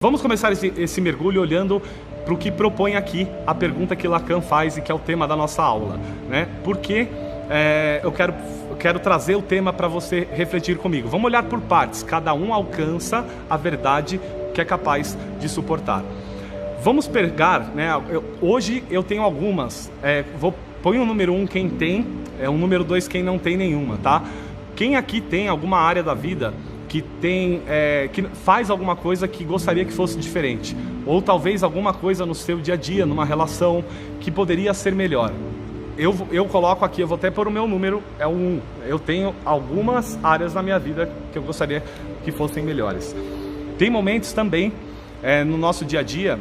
Vamos começar esse mergulho olhando para o que propõe aqui a pergunta que Lacan faz e que é o tema da nossa aula, né? Por que eu quero trazer o tema para você refletir comigo? Vamos olhar por partes, cada um alcança a verdade que é capaz de suportar. Vamos pegar, né? Hoje eu tenho algumas, põe o número 1 quem tem, o número 2 quem não tem nenhuma, tá? Quem aqui tem alguma área da vida que que faz alguma coisa que gostaria que fosse diferente, ou talvez alguma coisa no seu dia a dia, numa relação que poderia ser melhor? Eu coloco aqui, eu vou até pôr o meu número, é o 1. Eu tenho algumas áreas na minha vida que eu gostaria que fossem melhores. Tem momentos também no nosso dia a dia,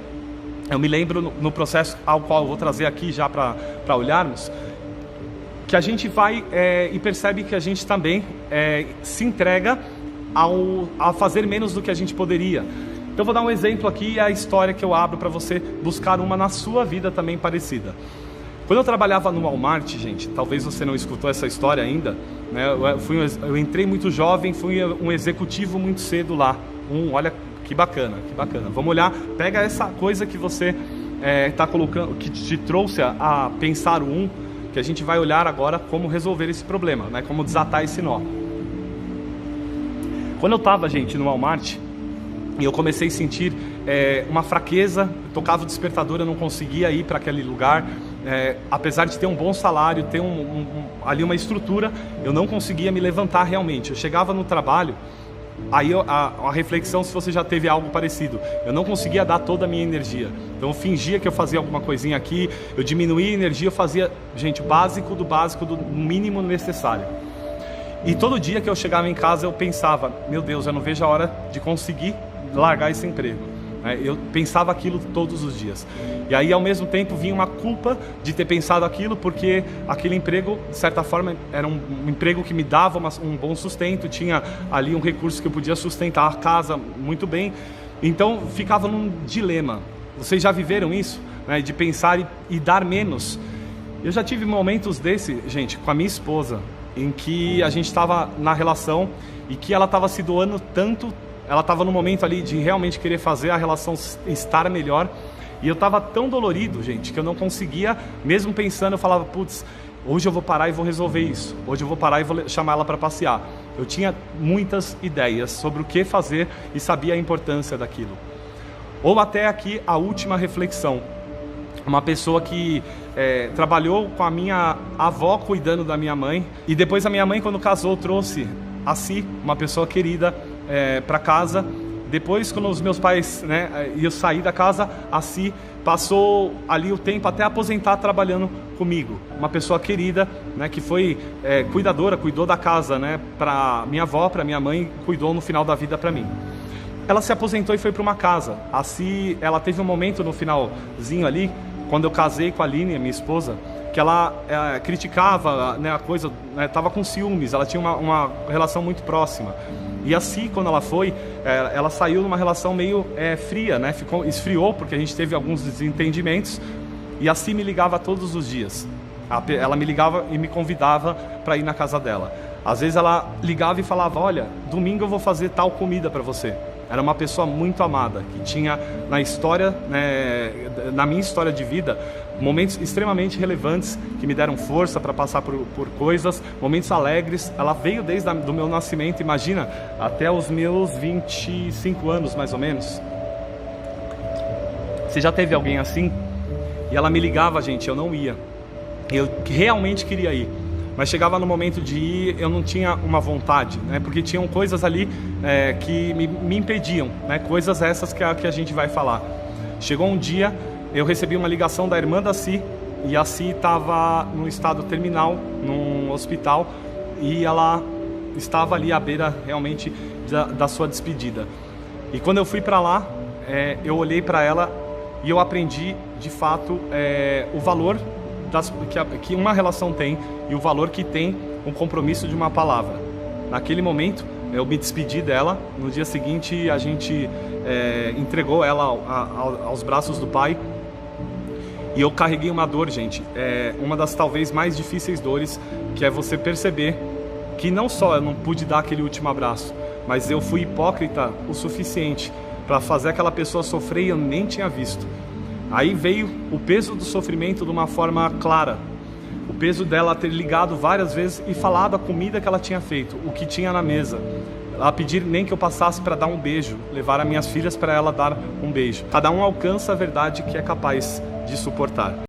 eu me lembro no processo ao qual eu vou trazer aqui já para olharmos, que a gente vai e percebe que a gente também se entrega a fazer menos do que a gente poderia. Então vou dar um exemplo aqui, a história que eu abro para você buscar uma na sua vida também parecida. Quando eu trabalhava no Walmart, gente, talvez você não escutou essa história ainda, né? Eu entrei muito jovem, fui um executivo muito cedo lá. Olha que bacana, que bacana. Vamos olhar, pega essa coisa que você está colocando, que te trouxe a pensar que a gente vai olhar agora como resolver esse problema, né? Como desatar esse nó. Quando eu estava, gente, no Walmart, e eu comecei a sentir uma fraqueza, tocava o despertador, eu não conseguia ir para aquele lugar, apesar de ter um bom salário, ter ali uma estrutura, eu não conseguia me levantar realmente. Eu chegava no trabalho, aí a reflexão, se você já teve algo parecido, eu não conseguia dar toda a minha energia. Então eu fingia que eu fazia alguma coisinha aqui, eu diminuía a energia, eu fazia, gente, o básico do mínimo necessário. E todo dia que eu chegava em casa eu pensava, meu Deus, eu não vejo a hora de conseguir largar esse emprego. Eu pensava aquilo todos os dias. E aí ao mesmo tempo vinha uma culpa de ter pensado aquilo, porque aquele emprego, de certa forma, era um emprego que me dava um bom sustento, tinha ali um recurso que eu podia sustentar a casa muito bem. Então ficava num dilema. Vocês já viveram isso? Né? De pensar e dar menos. Eu já tive momentos desse, gente, com a minha esposa, em que a gente estava na relação e que ela estava se doando tanto, ela estava no momento ali de realmente querer fazer a relação estar melhor, e eu estava tão dolorido, gente, que eu não conseguia, mesmo pensando, eu falava, putz, hoje eu vou parar e vou resolver isso, hoje eu vou parar e vou chamar ela para passear. Eu tinha muitas ideias sobre o que fazer e sabia a importância daquilo. Ou até aqui a última reflexão. Uma pessoa que trabalhou com a minha avó cuidando da minha mãe, e depois a minha mãe, quando casou, trouxe a Si, uma pessoa querida, para casa. Depois, quando os meus pais, eu saí da casa, a Si passou ali o tempo até aposentar trabalhando comigo. Uma pessoa querida, que foi cuidadora, cuidou da casa, para minha avó, para minha mãe, cuidou no final da vida para mim. Ela se aposentou e foi para uma casa. A Si, ela teve um momento no finalzinho ali, quando eu casei com a Aline, minha esposa, que ela criticava a coisa, estava com ciúmes, ela tinha uma relação muito próxima. E assim, quando ela foi, ela saiu numa relação meio fria, esfriou, porque a gente teve alguns desentendimentos, e assim me ligava todos os dias. Ela me ligava e me convidava para ir na casa dela. Às vezes ela ligava e falava, olha, domingo eu vou fazer tal comida para você. Era uma pessoa muito amada, que tinha na história, na minha história de vida, momentos extremamente relevantes que me deram força para passar por coisas, momentos alegres. Ela veio desde o meu nascimento, imagina, até os meus 25 anos mais ou menos. Você já teve alguém assim? E ela me ligava, gente, eu não ia. Eu realmente queria ir. Mas chegava no momento de ir, eu não tinha uma vontade, porque tinham coisas ali que me impediam, coisas essas que a gente vai falar. Chegou um dia, eu recebi uma ligação da irmã da Si, e a Si estava no estado terminal, num hospital, e ela estava ali à beira realmente da sua despedida. E quando eu fui para lá, eu olhei para ela e eu aprendi de fato o valor que uma relação tem e o valor que tem um compromisso de uma palavra. Naquele momento eu me despedi dela, no dia seguinte a gente entregou ela aos braços do Pai, e eu carreguei uma dor, gente, uma das talvez mais difíceis dores, que é você perceber que não só eu não pude dar aquele último abraço, mas eu fui hipócrita o suficiente para fazer aquela pessoa sofrer e eu nem tinha visto. Aí veio o peso do sofrimento de uma forma clara. O peso dela ter ligado várias vezes e falado a comida que ela tinha feito, o que tinha na mesa. Ela pedir nem que eu passasse para dar um beijo, levar as minhas filhas para ela dar um beijo. Cada um alcança a verdade que é capaz de suportar.